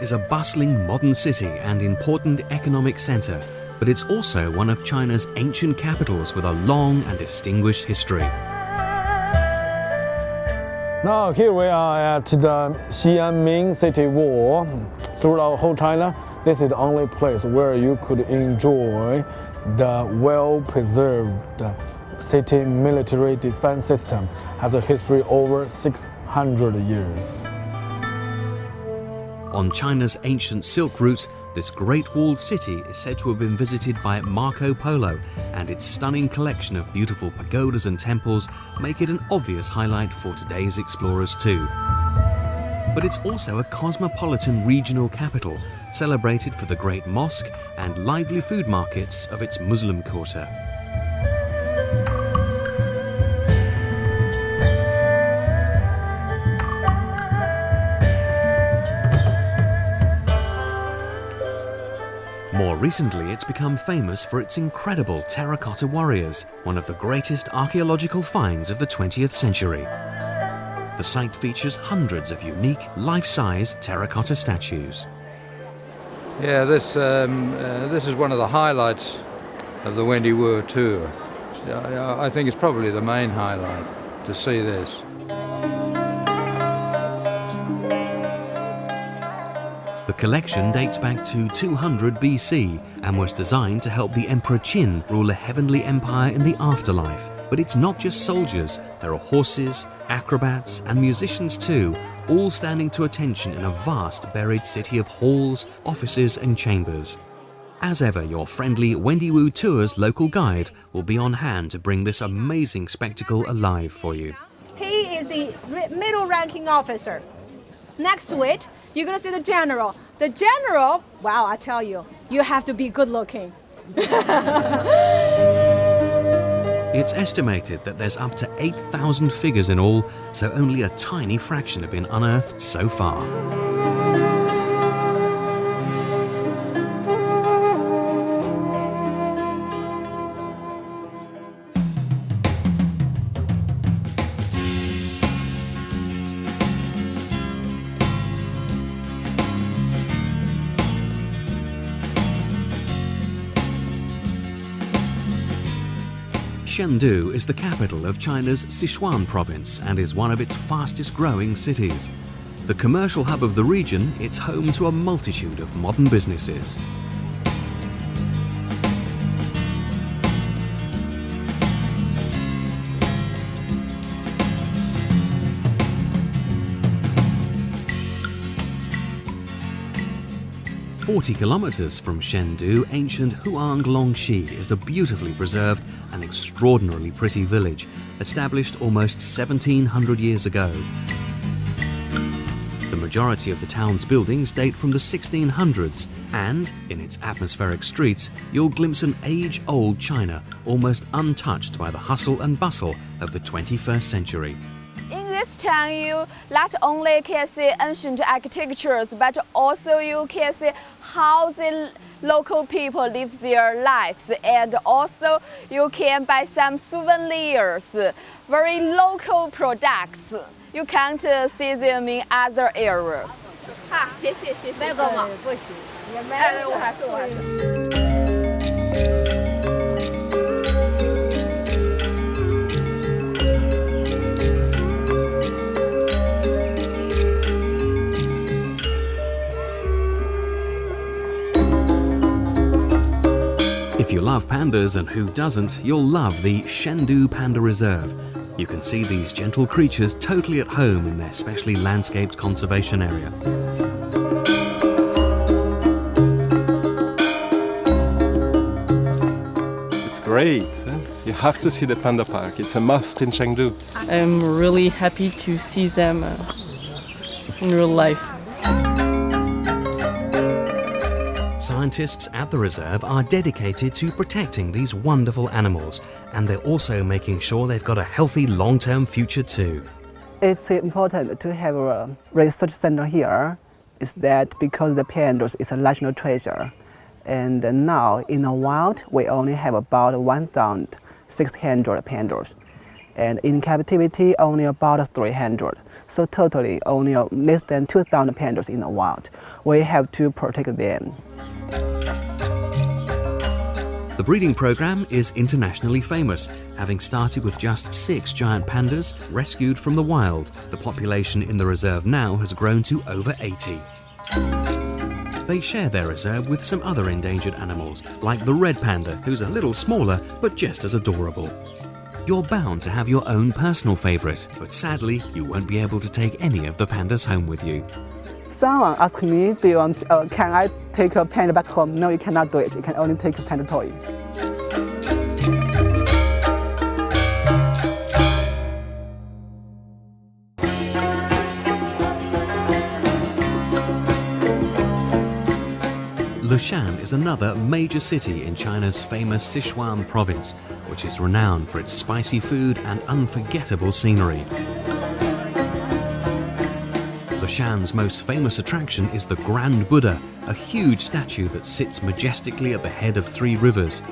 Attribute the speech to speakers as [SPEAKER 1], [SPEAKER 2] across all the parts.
[SPEAKER 1] is a bustling modern city and important economic centre, but it's also one of China's ancient capitals with a long and distinguished history.
[SPEAKER 2] Now here we are at the Xi'anming City Wall. Throughout whole China, this is the only place where you could enjoy the well-preserved city military defense system. Has a history over 600 years.
[SPEAKER 1] On China's ancient Silk Route, this great walled city is said to have been visited by Marco Polo, and its stunning collection of beautiful pagodas and temples make it an obvious highlight for today's explorers too. But it's also a cosmopolitan regional capital, celebrated for the great mosque and lively food markets of its Muslim quarter. More recently, it's become famous for its incredible terracotta warriors, one of the greatest archaeological finds of the 20th century. The site features hundreds of unique, life-size terracotta statues.
[SPEAKER 3] Yeah, this is one of the highlights of the Wendy Wu Tour. I think it's probably the main highlight to see this.
[SPEAKER 1] The collection dates back to 200 BC and was designed to help the Emperor Qin rule a heavenly empire in the afterlife. But it's not just soldiers, there are horses, acrobats and musicians too, all standing to attention in a vast buried city of halls, offices and chambers. As ever, your friendly Wendy Wu Tours local guide will be on hand to bring this amazing spectacle alive for you.
[SPEAKER 4] He is the middle ranking officer. Next to it, you're going to see the general. The general, wow, I tell you, you have to be good looking.
[SPEAKER 1] It's estimated that there's up to 8,000 figures in all, so only a tiny fraction have been unearthed so far. Chengdu is the capital of China's Sichuan province and is one of its fastest growing cities. The commercial hub of the region, it's home to a multitude of modern businesses. "40 kilometers from Chengdu, ancient Huanglongxi is a beautifully preserved and extraordinarily pretty village, established almost 1,700 years ago. The majority of the town's buildings date from the 1600s, and, in its atmospheric streets, you'll glimpse an age-old China, almost untouched by the hustle and bustle of the 21st century.
[SPEAKER 5] This town you not only can see ancient architectures, but also you can see how the local people live their lives, and also you can buy some souvenirs, very local products. You can't see them in other areas. 谢谢。那个吗？不行，我还是。
[SPEAKER 1] If you love pandas, and who doesn't, you'll love the Chengdu Panda Reserve. You can see these gentle creatures totally at home in their specially landscaped conservation area.
[SPEAKER 6] It's great. You have to see the panda park. It's a must in Chengdu.
[SPEAKER 7] I'm really happy to see them in real life.
[SPEAKER 1] Scientists at the reserve are dedicated to protecting these wonderful animals, and they're also making sure they've got a healthy long-term future too.
[SPEAKER 8] It's important to have a research center here, is that because the pandas is a national treasure. And now in the wild, we only have about 1,600 pandas. and in captivity only about 300. So totally only less than 2,000 pandas in the wild. We have to protect them.
[SPEAKER 1] The breeding program is internationally famous, having started with just 6 giant pandas rescued from the wild. The population in the reserve now has grown to over 80. They share their reserve with some other endangered animals, like the red panda, who's a little smaller but just as adorable. You're bound to have your own personal favourite, but sadly you won't be able to take any of the pandas home with you.
[SPEAKER 8] Someone asked me, can I take a panda back home? No, you cannot do it. You can only take a panda toy.
[SPEAKER 1] Lushan is another major city in China's famous Sichuan province, which is renowned for its spicy food and unforgettable scenery. Lushan's most famous attraction is the Grand Buddha, a huge statue that sits majestically at the head of 3 rivers.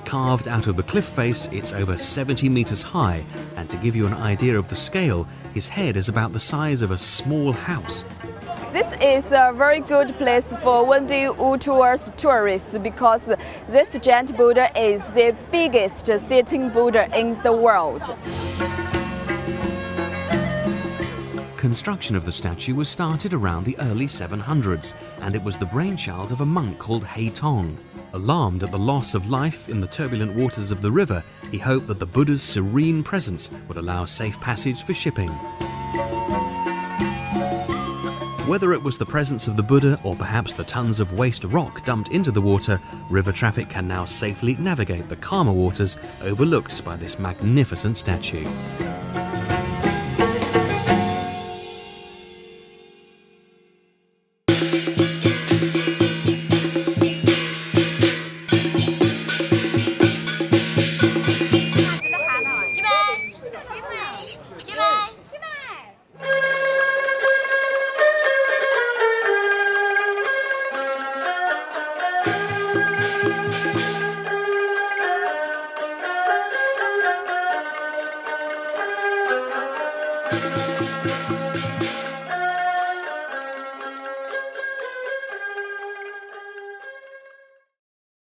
[SPEAKER 1] Carved out of the cliff face, it's over 70 meters high, and to give you an idea of the scale, his head is about the size of a small house.
[SPEAKER 5] This is a very good place for Wendy Wu Tours tourists because this giant Buddha is the biggest sitting Buddha in the world.
[SPEAKER 1] Construction of the statue was started around the early 700s, and it was the brainchild of a monk called He Tong. Alarmed at the loss of life in the turbulent waters of the river, he hoped that the Buddha's serene presence would allow safe passage for shipping. Whether it was the presence of the Buddha or perhaps the tons of waste rock dumped into the water, river traffic can now safely navigate the calmer waters overlooked by this magnificent statue.